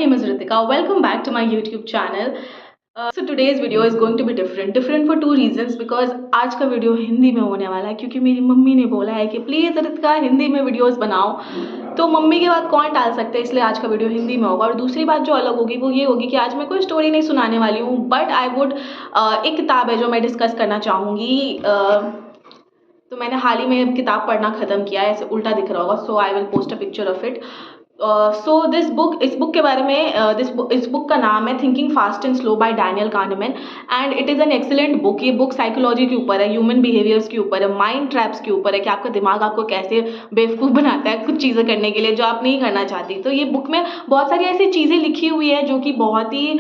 name is Ritika. Welcome back to my YouTube channel. So today's video is going to be different for two reasons because आज का video Hindi में होने वाला है क्योंकि मेरी मम्मी ने बोला है कि प्लीज़ रितिका हिंदी में वीडियोस बनाओ। तो मम्मी के बाद कौन टाल सकते हैं, इसलिए आज का वीडियो हिंदी में होगा। और दूसरी बात जो अलग होगी वो ये होगी कि आज मैं कोई स्टोरी नहीं सुनाने वाली हूँ, बट आई वुड एक किताब है जो मैं डिस्कस करना चाहूँगी। तो मैंने हाल ही में किताब पढ़ना ख़त्म किया है, ऐसे उल्टा दिख रहा होगा, so I will post a picture of it. So इस बुक के बारे में इस बुक का नाम है thinking fast and slow bye Daniel kahneman and it is an excellent book. ये बुक साइकोलॉजी के ऊपर है, ह्यूमन बिहेवियर्स के ऊपर है, माइंड ट्रैप्स के ऊपर है कि आपका दिमाग आपको कैसे बेवकूफ़ बनाता है कुछ चीज़ें करने के लिए जो आप नहीं करना चाहती। तो ये बुक में बहुत सारी ऐसी चीज़ें लिखी हुई है जो कि बहुत ही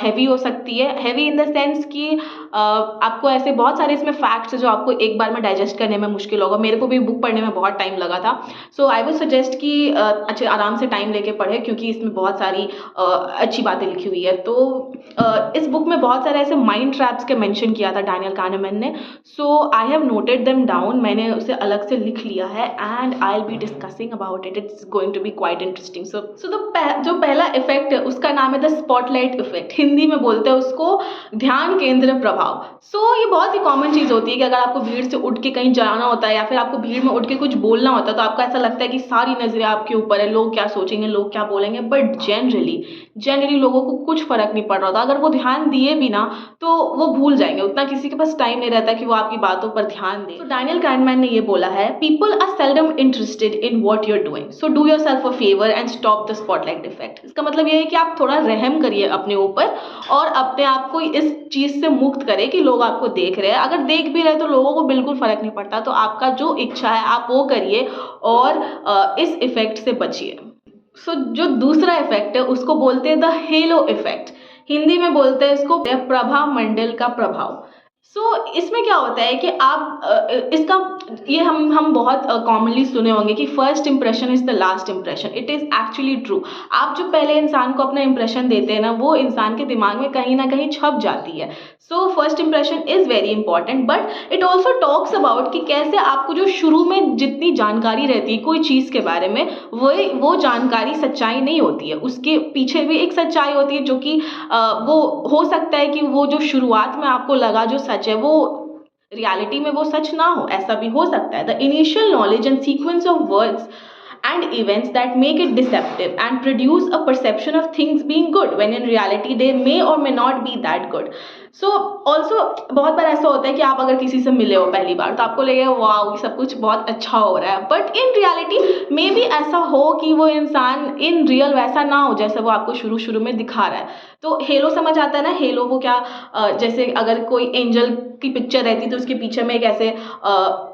हैवी हो सकती है। हैवी इन द सेंस कि आपको ऐसे बहुत सारे इसमें फैक्ट्स जो आपको एक बार में डाइजेस्ट करने में मुश्किल होगा। मेरे को भी बुक पढ़ने में बहुत टाइम लगा था। सो आई वुड सजेस्ट कि अच्छे आराम से टाइम लेके पढ़े क्योंकि इसमें बहुत सारी अच्छी बातें लिखी हुई है। तो इस बुक में बहुत सारे ऐसे माइंड ट्रैप्स के मेंशन किया था डैनियल kahneman ने। So I have noted them down, मैंने उसे अलग से लिख लिया है and I will be discussing about it. It's going to be quite interesting. So जो पहला इफेक्ट है उसका नाम है द स्पॉटलाइट इफेक्ट। हिंदी में बोलते हैं उसको ध्यान केंद्र प्रभाव। ये बहुत ही कॉमन चीज़ होती है कि अगर आपको भीड़ से उठ के कहीं जाना होता है या फिर आपको भीड़ में उठ के कुछ बोलना होता है तो आपको ऐसा लगता है कि सारी नज़रें आपके ऊपर है, लोग क्या सोचेंगे, लोग क्या बोलेंगे। बट जनरली लोगों को कुछ फर्क नहीं पड़ रहा था। अगर वो ध्यान दिए भी ना तो वो भूल जाएंगे, उतना किसी के पास टाइम नहीं रहता कि वो आपकी बातों पर ध्यान दे। तो डैनियल kahneman ने ये बोला है, people are seldom interested in what you are doing, so do yourself a favour and stop the spotlight effect. इसका मतलब ये है कि आप थोड़ा रहम करिए अपने ऊपर और अपने आप को इस चीज़ से मुक्त करें कि लोग आपको देख रहे हैं। अगर देख भी रहे तो लोगों को बिल्कुल फर्क नहीं पड़ता। तो आपका जो इच्छा है आप वो करिए और इस इफेक्ट से बचिए। जो दूसरा इफेक्ट है उसको बोलते हैं द हेलो इफेक्ट। हिंदी में बोलते हैं इसको प्रभा मंडल का प्रभाव। इसमें क्या होता है कि आप इसका ये हम बहुत कॉमनली सुने होंगे कि first impression is the last impression. It is actually true. आप जो पहले इंसान को अपना इंप्रेशन देते हैं ना वो इंसान के दिमाग में कहीं ना कहीं छप जाती है। First impression is very important, but it also talks about कि कैसे आपको जो शुरू में जितनी जानकारी रहती है कोई चीज़ के बारे में वो जानकारी सच्चाई नहीं होती है, उसके पीछे भी एक सच्चाई होती है जो कि वो हो सकता है कि वो जो शुरुआत में आपको लगा जो सच है वो रियलिटी में वो सच ना हो, ऐसा भी हो सकता है। The initial knowledge and sequence of words and events that make it deceptive and produce a perception of things being good when in reality they may or may not be that good. Also बहुत बार ऐसा होता है कि आप अगर किसी से मिले हो पहली बार तो आपको लगेगा वाओ सब कुछ बहुत अच्छा हो रहा है, बट इन रियलिटी मे भी ऐसा हो कि वो इंसान इन रियल वैसा ना हो जैसे वो आपको शुरू में दिखा रहा है। तो हेलो समझ आता है ना, हेलो वो क्या जैसे अगर कोई एंजल की पिक्चर रहती है तो उसके पीछे में एक ऐसे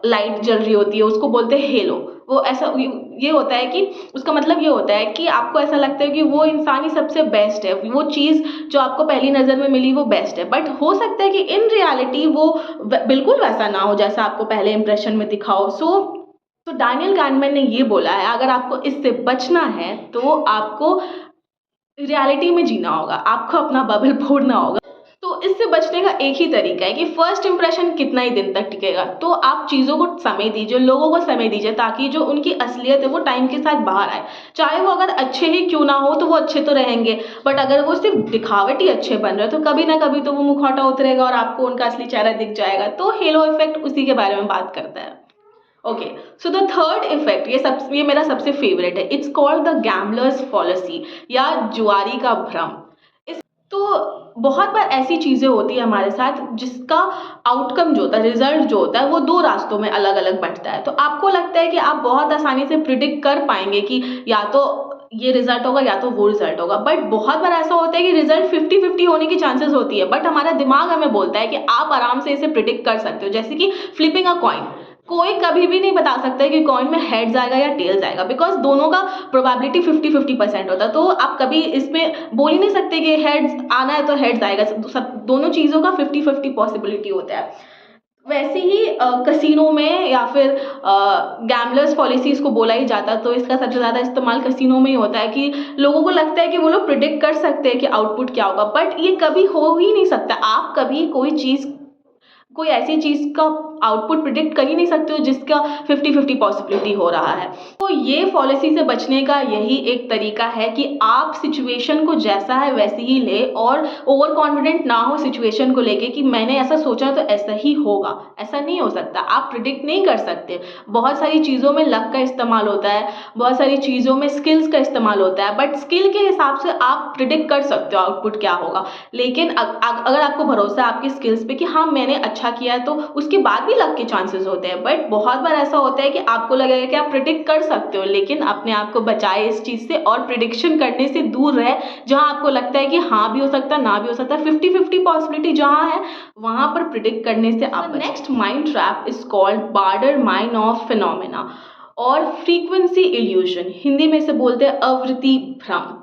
लाइट जल रही होती है, उसको बोलते हैं हेलो। वो ऐसा ये होता है कि उसका मतलब ये होता है कि आपको ऐसा लगता है कि वो इंसान ही सबसे बेस्ट है, वो चीज़ जो आपको पहली नज़र में मिली वो बेस्ट है, बट हो सकता है कि इन रियलिटी वो बिल्कुल वैसा ना हो जैसा आपको पहले इंप्रेशन में दिखाओ। तो डैनियल kahneman ने ये बोला है अगर आपको इससे बचना है तो आपको रियलिटी में जीना होगा, आपको अपना बबल फोड़ना होगा। तो इससे बचने का एक ही तरीका है कि फर्स्ट इंप्रेशन कितना ही दिन तक टिकेगा। तो आप चीज़ों को समय दीजिए, लोगों को समय दीजिए ताकि जो उनकी असलियत है वो टाइम के साथ बाहर आए। चाहे वो अगर अच्छे ही क्यों ना हो तो वो अच्छे तो रहेंगे, बट अगर वो सिर्फ दिखावटी अच्छे बन रहे तो कभी ना कभी तो वो मुखौटा उतरेगा और आपको उनका असली चेहरा दिख जाएगा। तो हेलो इफेक्ट उसी के बारे में बात करता है। Okay, so the third effect ये मेरा सबसे फेवरेट है। इट्स कॉल्ड द गैम्बलर्स फॉलेसी या जुआरी का भ्रम। तो बहुत बार ऐसी चीज़ें होती है हमारे साथ जिसका आउटकम जो होता है, रिजल्ट जो होता है वो दो रास्तों में अलग अलग बढ़ता है। तो आपको लगता है कि आप बहुत आसानी से प्रिडिक्ट कर पाएंगे कि या तो ये रिजल्ट होगा या तो वो रिजल्ट होगा, बट बहुत बार ऐसा होता है कि रिजल्ट 50-50 होने की चांसेस होती है, बट हमारा दिमाग हमें बोलता है कि आप आराम से इसे प्रिडिक्ट कर सकते हो। जैसे कि फ्लिपिंग अ कॉइन, कोई कभी भी नहीं बता सकता है कि कॉइन में हेड्स आएगा या टेल्स आएगा, बिकॉज दोनों का प्रोबेबिलिटी 50-50% होता है। तो आप कभी इसमें बोल ही नहीं सकते कि हेड्स आना है तो हेड्स आएगा, सब दोनों चीज़ों का 50-50 पॉसिबिलिटी होता है। वैसे ही कसिनो में या फिर गैम्बलर्स पॉलिसी इसको बोला ही जाता है। तो इसका सबसे ज़्यादा इस्तेमाल कसिनो में ही होता है कि लोगों को लगता है कि वो लोग प्रिडिक्ट कर सकते हैं कि आउटपुट क्या होगा, बट ये कभी हो ही नहीं सकता। आप कभी कोई चीज़ कोई ऐसी चीज़ का आउटपुट प्रिडिक्ट कर ही नहीं सकते हो जिसका 50-50 पॉसिबिलिटी हो रहा है। तो ये पॉलिसी से बचने का यही एक तरीका है कि आप सिचुएशन को जैसा है वैसे ही ले और ओवर कॉन्फिडेंट ना हो सिचुएशन को लेके कि मैंने ऐसा सोचा तो ऐसा ही होगा। ऐसा नहीं हो सकता, आप प्रिडिक्ट नहीं कर सकते। बहुत सारी चीज़ों में लक का इस्तेमाल होता है, बहुत सारी चीज़ों में स्किल्स का इस्तेमाल होता है, बट स्किल के हिसाब से आप प्रिडिक्ट कर सकते हो आउटपुट क्या होगा। लेकिन अगर आपको भरोसा है आपकी स्किल्स पे कि हाँ मैंने अच्छा किया है, तो उसके बाद भी लक के चांसेस होते हैं। बट बहुत बार ऐसा होता है कि आपको लगेगा कि आप प्रिडिक्ट कर सकते हो, लेकिन अपने आप को बचाए इस चीज़ से और प्रिडिक्शन करने से दूर रहे जहाँ आपको लगता है कि हाँ भी हो सकता है ना भी हो सकता है। 50-50 पॉसिबिलिटी जहाँ है वहाँ पर प्रिडिक्ट करने से आप next mind trap is called border mind of phenomena और फ्रीक्वेंसी इल्यूजन, हिंदी में से बोलते हैं आवृत्ति भ्रम।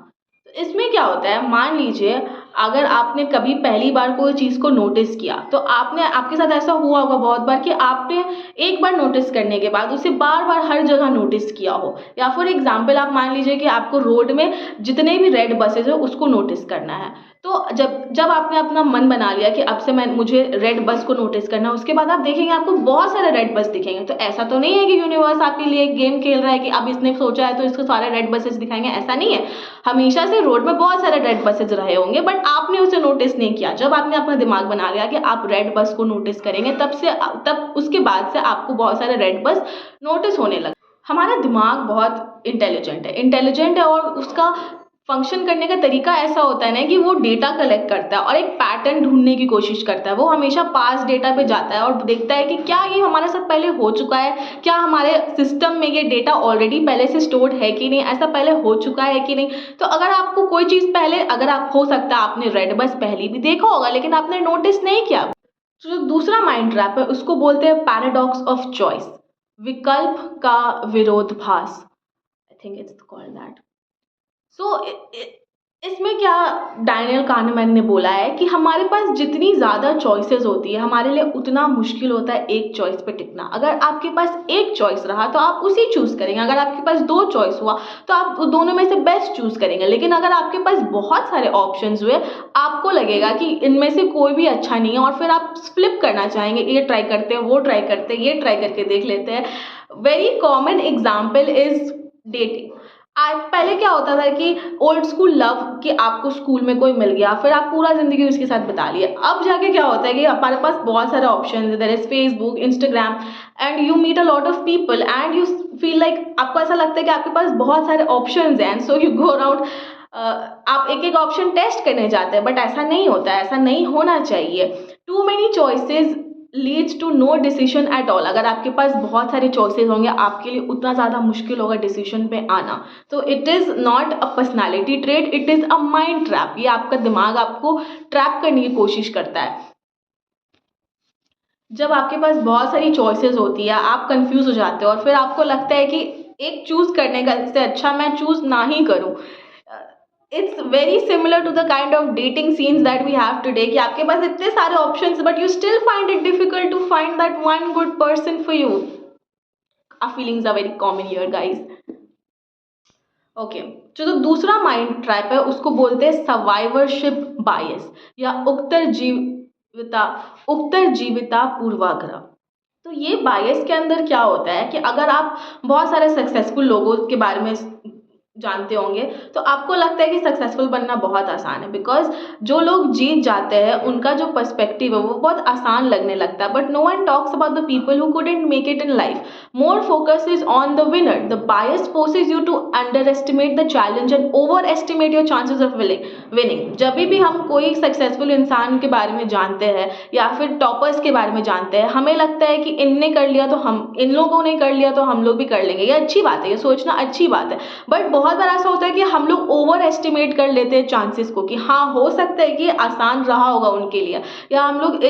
इसमें क्या होता है, मान लीजिए अगर आपने कभी पहली बार कोई चीज़ को नोटिस किया तो आपके साथ ऐसा हुआ होगा बहुत बार कि आपने एक बार नोटिस करने के बाद उसे बार बार हर जगह नोटिस किया हो। या फॉर एग्जांपल आप मान लीजिए कि आपको रोड में जितने भी रेड बसेज हो उसको नोटिस करना है। तो जब आपने अपना मन बना लिया कि अब से मुझे रेड बस को नोटिस करना है, उसके बाद आप देखेंगे आपको बहुत सारे रेड बस दिखेंगे। तो ऐसा तो नहीं है कि यूनिवर्स आपके लिए एक गेम खेल रहा है कि अब इसने सोचा है तो इसको सारे रेड बसेस दिखाएंगे, ऐसा नहीं है। हमेशा से रोड में बहुत सारे रेड बसेज रहे होंगे बट आपने उसे नोटिस नहीं किया। जब आपने अपना दिमाग बना लिया कि आप रेड बस को नोटिस करेंगे तब उसके बाद से आपको बहुत सारे रेड बस नोटिस होने लगे। हमारा दिमाग बहुत इंटेलिजेंट है और उसका फंक्शन करने का तरीका ऐसा होता है ना कि वो डेटा कलेक्ट करता है और एक पैटर्न ढूंढने की कोशिश करता है। वो हमेशा पास डेटा पे जाता है और देखता है कि क्या ये हमारे साथ पहले हो चुका है, क्या हमारे सिस्टम में ये डेटा ऑलरेडी पहले से स्टोर्ड है कि नहीं, ऐसा पहले हो चुका है कि नहीं। तो अगर आपको कोई चीज़ पहले, अगर आप हो सकता है आपने रेड बस पहले भी देखा होगा लेकिन आपने नोटिस नहीं किया। तो जो दूसरा माइंड ट्रैप है उसको बोलते हैं पैराडॉक्स ऑफ चॉइस, विकल्प का विरोधाभास, I think it's called that. So इसमें क्या डैनियल kahneman ने बोला है कि हमारे पास जितनी ज़्यादा चॉइसेस होती है हमारे लिए उतना मुश्किल होता है एक चॉइस पे टिकना। अगर आपके पास एक चॉइस रहा तो आप उसी चूज़ करेंगे, अगर आपके पास दो चॉइस हुआ तो आप दोनों में से बेस्ट चूज़ करेंगे। लेकिन अगर आपके पास बहुत सारे ऑप्शंस हुए आपको लगेगा कि इनमें से कोई भी अच्छा नहीं है और फिर आप फ्लिप करना चाहेंगे, ये ट्राई करते हैं, वो ट्राई करते हैं, ये ट्राई करके देख लेते हैं। Very common example is dating. आज पहले क्या होता था कि ओल्ड स्कूल लव, कि आपको स्कूल में कोई मिल गया फिर आप पूरा ज़िंदगी उसके साथ बिता लिए। अब जाके क्या होता है कि हमारे पास बहुत सारे ऑप्शन है, there is Facebook, Instagram and you meet a lot of people and you feel like, आपको ऐसा लगता है कि आपके पास बहुत सारे ऑप्शन हैं and so you go around, आप एक एक ऑप्शन टेस्ट करने जाते हैं। बट ऐसा नहीं होता है, ऐसा नहीं होना चाहिए। Too many choices leads to no decision at all. अगर आपके पास बहुत सारे चॉइसेस होंगे आपके लिए उतना ज़्यादा मुश्किल होगा डिसीजन पे आना। तो it is not a personality trait, it is a mind trap. ये आपका दिमाग आपको ट्रैप करने की कोशिश करता है। जब आपके पास बहुत सारी चॉइसेस होती है आप कंफ्यूज हो जाते हो और फिर आपको लगता है कि एक चूज़ करने का से अच्छा मैं चूज़ ना ही करूँ। It's very similar to the kind of dating scenes that we have today कि आपके पास इतने सारे options but you still find it difficult to find that one good person for you. Our feelings are very common here guys. Okay, जो दूसरा mind trap है उसको बोलते हैं सर्वाइवरशिप बायस या उत्तरजीविता पूर्वाग्रह। तो ये बायस के अंदर क्या होता है कि अगर आप बहुत सारे सक्सेसफुल लोगों के बारे में जानते होंगे तो आपको लगता है कि सक्सेसफुल बनना बहुत आसान है, बिकॉज जो लोग जीत जाते हैं उनका जो पर्सपेक्टिव है वो बहुत आसान लगने लगता है। But no one talks about the people who couldn't make it in life. More focus is on the winner. The bias forces you to underestimate the challenge and overestimate your chances of winning. जब भी हम कोई successful इंसान के बारे में जानते हैं या फिर टॉपर्स के बारे में जानते हैं, हमें लगता है कि इनने कर लिया तो हम, इन लोगों ने कर लिया तो हम लोग भी कर लेंगे। ये अच्छी बात है, ये सोचना अच्छी बात है। बट बहुत बार ऐसा होता है कि हम लोग ओवर एस्टिमेट कर लेते हैं चांसेस को कि हाँ हो सकता है कि आसान रहा होगा उनके लिए, या हम लोग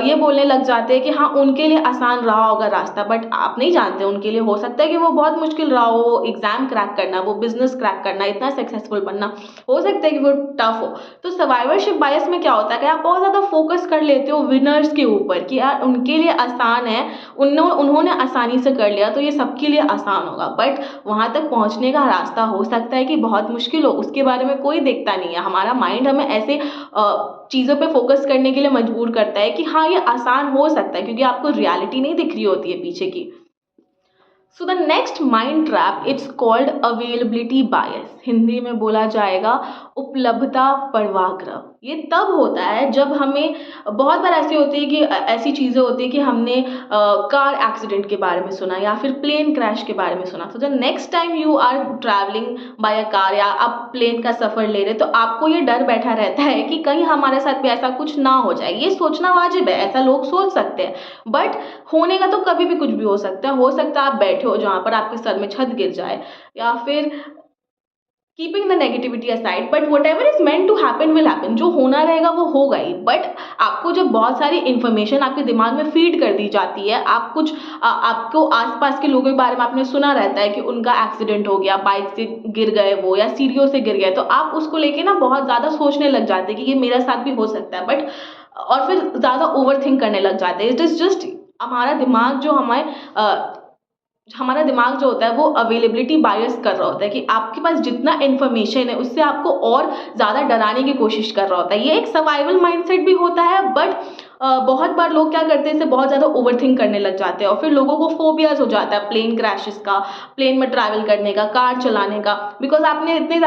ये बोलने लग जाते हैं कि हाँ उनके लिए आसान रहा होगा रास्ता। बट आप नहीं जानते उनके लिए हो सकता है कि वो बहुत मुश्किल रहा हो, वो एग्जाम क्रैक करना, वो बिजनेस क्रैक करना, इतना सक्सेसफुल बनना हो सकता है कि वो टफ हो। तो सर्वाइवरशिप बायस में क्या होता है कि आप बहुत ज़्यादा फोकस कर लेते हो विनर्स के ऊपर कि यार उनके लिए आसान है, उन्होंने आसानी से कर लिया तो ये सबके लिए आसान होगा। बट वहाँ तक पहुँचने का रास्ता हो सकता है कि बहुत मुश्किल हो, उसके बारे में कोई देखता नहीं है। हमारा माइंड हमें ऐसे चीज़ों पे फोकस करने के लिए मजबूर करता है कि हाँ, ये आसान हो सकता है, क्योंकि आपको रियलिटी नहीं दिख रही होती है पीछे की। So the next mind trap it's called availability bias. Hindi में बोला जाएगा उपलब्धता पूर्वाग्रह। ये तब होता है जब हमें, बहुत बार ऐसी होती है कि ऐसी चीज़ें होती है कि हमने कार एक्सीडेंट के बारे में सुना या फिर प्लेन क्रैश के बारे में सुना। तो the next time you are travelling by a car या आप प्लेन का सफ़र ले रहे, तो आपको ये डर बैठा रहता है कि कहीं हमारे साथ भी ऐसा कुछ ना हो जाए। ये सोचना वाजिब है, ऐसा लोग सोच सकते हैं, बट होने का तो कभी भी कुछ भी हो सकता है। हो सकता है आप बैठे हो जहाँ पर आपके सर में छत गिर जाए, या फिर keeping the negativity aside, but whatever is meant to happen will happen. जो होना रहेगा वो होगा ही। बट आपको जब बहुत सारी इन्फॉर्मेशन आपके दिमाग में फीड कर दी जाती है, आप कुछ आपको आसपास के लोगों के बारे में आपने सुना रहता है कि उनका एक्सीडेंट हो गया, बाइक से गिर गए वो, या सीढ़ियों से गिर गए, तो आप उसको लेके ना बहुत ज़्यादा सोचने लग जाते हैं कि ये मेरे साथ भी हो सकता है। बट और फिर ज़्यादा ओवर थिंक करने लग जाते हैं। इट इज़ जस्ट हमारा दिमाग जो हमारा दिमाग जो होता है वो अवेलेबिलिटी बायस कर रहा होता है कि आपके पास जितना इन्फॉर्मेशन है उससे आपको और ज़्यादा डराने की कोशिश कर रहा होता है। ये एक सर्वाइवल माइंडसेट भी होता है, बट बहुत बार लोग क्या करते हैं, इसे बहुत ज़्यादा ओवरथिंक करने लग जाते हैं, और फिर लोगों को फोबियाज हो जाता है प्लेन क्रैशेस का, प्लेन में ट्रैवल करने का, कार चलाने का, बिकॉज आपने इतने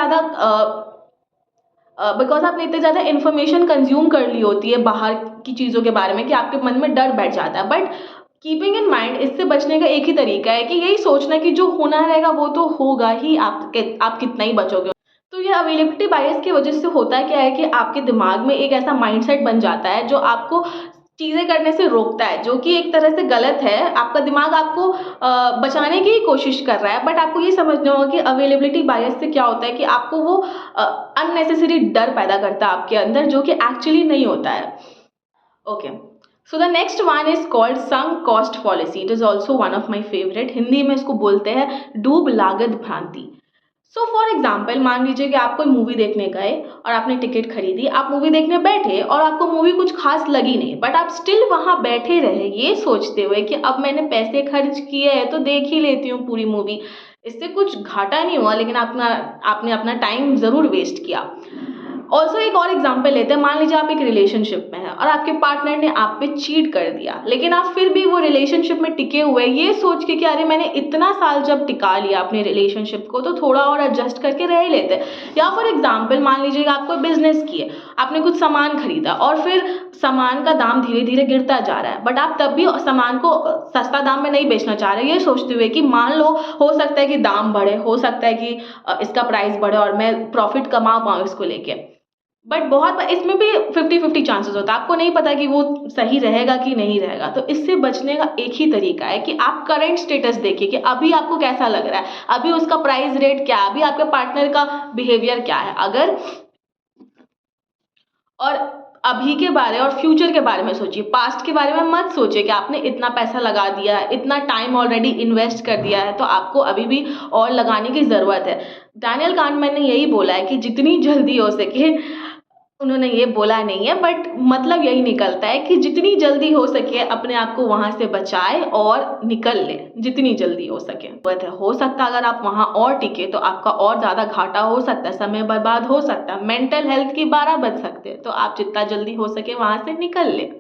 ज़्यादा इन्फॉर्मेशन कंज्यूम कर ली होती है बाहर की चीज़ों के बारे में कि आपके मन में डर बैठ जाता है। बट कीपिंग इन माइंड, इससे बचने का एक ही तरीका है कि यही सोचना कि जो होना रहेगा वो तो होगा ही, आप कितना ही बचोगे। तो ये अवेलेबिलिटी बायस की वजह से होता है क्या है कि आपके दिमाग में एक ऐसा माइंडसेट बन जाता है जो आपको चीज़ें करने से रोकता है, जो कि एक तरह से गलत है। आपका दिमाग आपको बचाने की ही कोशिश कर रहा है, बट आपको ये समझना होगा कि अवेलेबिलिटी बायस से क्या होता है कि आपको वो अननेसेसरी डर पैदा करता है आपके अंदर, जो कि एक्चुअली नहीं होता है। Okay, so the next one is called sunk cost fallacy. It is also one of my favourite. Hindi में इसको बोलते हैं डूब लागत भ्रांति। सो फॉर एग्जाम्पल, मान लीजिए कि आप कोई मूवी देखने गए और आपने टिकट खरीदी, आप मूवी देखने बैठे और आपको मूवी कुछ खास लगी नहीं, बट आप स्टिल वहाँ बैठे रहे ये सोचते हुए कि अब मैंने पैसे खर्च किए हैं तो देख ही लेती हूँ पूरी मूवी, इससे कुछ घाटा नहीं हुआ, लेकिन आपने अपना टाइम ज़रूर वेस्ट किया। ऑल्सो एक और एग्जाम्पल लेते हैं। मान लीजिए आप एक रिलेशनशिप में हैं और आपके पार्टनर ने आप पे चीट कर दिया, लेकिन आप फिर भी वो रिलेशनशिप में टिके हुए ये सोच के कि अरे मैंने इतना साल जब टिका लिया अपने रिलेशनशिप को, तो थोड़ा और एडजस्ट करके रह लेते। या फॉर एग्जाम्पल, मान लीजिए आप कोई बिजनेस किए, आपने कुछ सामान खरीदा और फिर सामान का दाम धीरे धीरे गिरता जा रहा है, बट आप तब भी सामान को सस्ता दाम में नहीं बेचना चाह रहे, ये सोचते हुए कि मान लो हो सकता है कि दाम बढ़े, हो सकता है कि इसका प्राइस बढ़े और मैं प्रॉफिट कमा पाऊँ इसको लेके। बट बहुत इसमें भी 50-50 चांसेस होता है, आपको नहीं पता कि वो सही रहेगा कि नहीं रहेगा। तो इससे बचने का एक ही तरीका है कि आप करंट स्टेटस देखिए कि अभी आपको कैसा लग रहा है, अभी उसका प्राइस रेट क्या है, अभी आपके पार्टनर का बिहेवियर क्या है। और अभी के बारे और फ्यूचर के बारे में सोचिए, पास्ट के बारे में मत सोचिए कि आपने इतना पैसा लगा दिया है, इतना टाइम ऑलरेडी इन्वेस्ट कर दिया है, तो आपको अभी भी और लगाने की ज़रूरत है। डैनियल kahneman ने यही बोला है कि जितनी जल्दी हो सके, उन्होंने ये बोला नहीं है, बट मतलब यही निकलता है कि जितनी जल्दी हो सके अपने आप को वहाँ से बचाए और निकल ले, जितनी जल्दी हो सके। हो सकता है अगर आप वहाँ और टिके तो आपका और ज़्यादा घाटा हो सकता है, समय बर्बाद हो सकता है, मेंटल हेल्थ की 12 बज सकते हैं। तो आप जितना जल्दी हो सके वहाँ से निकल ले।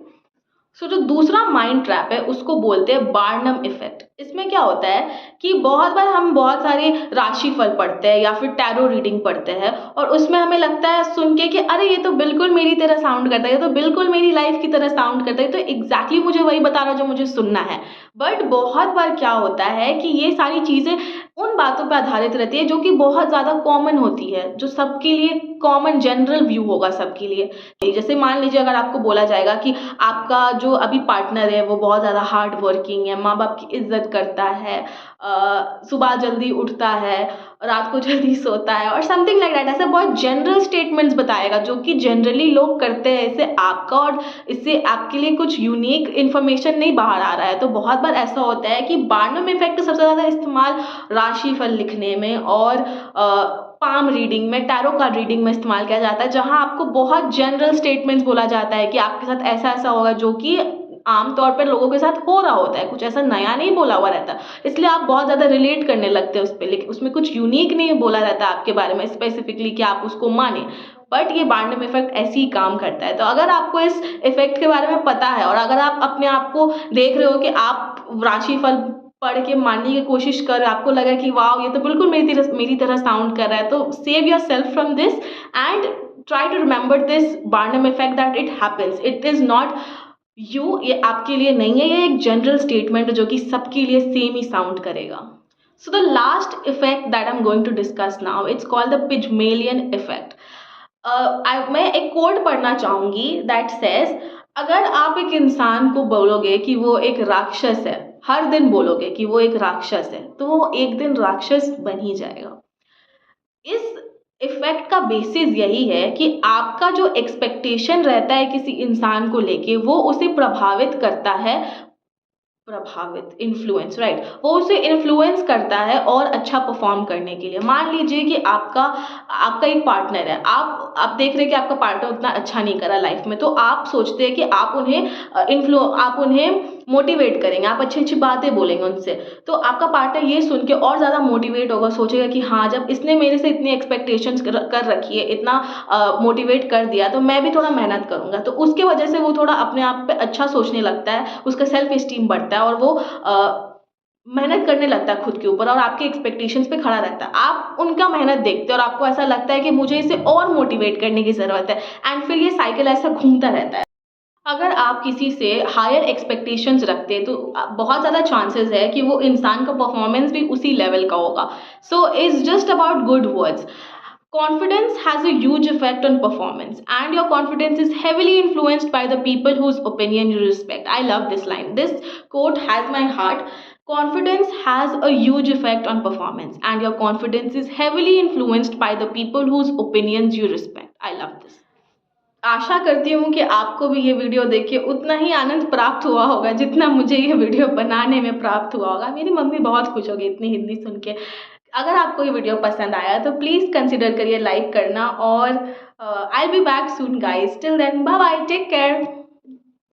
सो जो दूसरा माइंड ट्रैप है उसको बोलते हैं बार्नम इफेक्ट। इसमें क्या होता है कि बहुत बार हम बहुत सारे राशिफल पढ़ते हैं या फिर टैरो रीडिंग पढ़ते हैं, और उसमें हमें लगता है सुन के कि अरे ये तो बिल्कुल मेरी तरह साउंड करता है, ये तो बिल्कुल मेरी लाइफ की तरह साउंड करता है, तो एग्जैक्टली मुझे वही बता रहा है जो मुझे सुनना है। बट बहुत बार क्या होता है कि ये सारी चीज़ें उन बातों पर आधारित रहती है जो कि बहुत ज़्यादा कॉमन होती है, जो सबके लिए कॉमन जनरल व्यू होगा सबके लिए। जैसे मान लीजिए अगर आपको बोला जाएगा कि आपका जो अभी पार्टनर है वो बहुत ज़्यादा हार्ड वर्किंग है, माँ बाप की इज्जत करता है, सुबह जल्दी उठता है, रात को जल्दी सोता है, और समथिंग लाइक दैट, ऐसे बहुत जनरल स्टेटमेंट्स बताएगा जो कि जनरली लोग करते हैं। इससे आपके लिए कुछ यूनिक इन्फॉर्मेशन नहीं बाहर आ रहा है। तो बहुत बार ऐसा होता है कि बार्नम इफेक्ट सबसे ज़्यादा इस्तेमाल राशिफल लिखने में और पाम रीडिंग में, टैरो कार्ड रीडिंग में इस्तेमाल किया जाता है, जहां आपको बहुत जनरल स्टेटमेंट्स बोला जाता है कि आपके साथ ऐसा ऐसा होगा जो कि आमतौर पर लोगों के साथ हो रहा होता है, कुछ ऐसा नया नहीं बोला हुआ रहता, इसलिए आप बहुत ज़्यादा रिलेट करने लगते हैं उस पर, लेकिन उसमें कुछ यूनिक नहीं बोला रहता आपके बारे में स्पेसिफिकली कि आप उसको माने। बट ये बार्नम इफेक्ट ऐसे ही काम करता है। तो अगर आपको इस इफेक्ट के बारे में पता है और अगर आप अपने आप को देख रहे हो कि आप राशिफल पढ़ के मानने की कोशिश कर रहे हो, आपको लगा कि वाह ये तो बिल्कुल मेरी तरह साउंड कर रहा है, तो save yourself from this and try to remember this Barnum effect that it happens, it is not you, ये आपके लिए नहीं है, ये एक जनरल स्टेटमेंट जो कि सबके लिए सेम ही साउंड करेगा। So the last effect that I am going to discuss now, it's called the Pygmalion effect. मैं एक कोट पढ़ना चाहूंगी दैट सेज, अगर आप एक इंसान को बोलोगे कि वो एक राक्षस है, हर दिन बोलोगे कि वो एक राक्षस है, तो वो एक दिन राक्षस बन ही जाएगा। इस इफेक्ट का बेसिस यही है कि आपका जो एक्सपेक्टेशन रहता है किसी इंसान को लेके, वो उसे प्रभावित करता है, प्रभावित इन्फ्लुएंस, राइट, वो उसे इन्फ्लुएंस करता है और अच्छा परफॉर्म करने के लिए। मान लीजिए कि आपका आपका एक पार्टनर है, आप देख रहे हैं कि आपका पार्टनर उतना अच्छा नहीं करा लाइफ में, तो आप सोचते हैं कि आप उन्हें मोटिवेट करेंगे, आप अच्छी अच्छी बातें बोलेंगे उनसे, तो आपका पार्टनर ये सुन के और ज़्यादा मोटिवेट होगा, सोचेगा कि हाँ जब इसने मेरे से इतनी एक्सपेक्टेशंस कर रखी है, इतना मोटिवेट कर दिया, तो मैं भी थोड़ा मेहनत करूँगा। तो उसके वजह से वो थोड़ा अपने आप पे अच्छा सोचने लगता है, उसका सेल्फ इस्टीम बढ़ता है और वो मेहनत करने लगता है खुद के ऊपर और आपके एक्सपेक्टेशंस पे खड़ा रहता है। आप उनका मेहनत देखते हैं और आपको ऐसा लगता है कि मुझे इसे और मोटिवेट करने की ज़रूरत है, एंड फिर ये साइकिल ऐसा घूमता रहता है। अगर आप किसी से हायर एक्सपेक्टेशंस रखते हैं तो बहुत ज़्यादा चांसेस है कि वो इंसान का परफॉर्मेंस भी उसी लेवल का होगा। So it's just about good words. Confidence has a huge effect on performance, and your confidence is heavily influenced by the people whose opinion you respect. I love this line. This quote has my heart. Confidence has a huge effect on performance, and your confidence is heavily influenced by the people whose opinions you respect. I love this. आशा करती हूँ कि आपको भी ये video देख के उतना ही आनंद प्राप्त हुआ होगा जितना मुझे ये वीडियो बनाने में प्राप्त हुआ होगा। मेरी मम्मी बहुत खुश होगी इतनी हिंदी सुन के। अगर आपको ये वीडियो पसंद आया तो प्लीज़ कंसिडर करिए लाइक करना, और I will be back soon guys, till then bye bye, take care.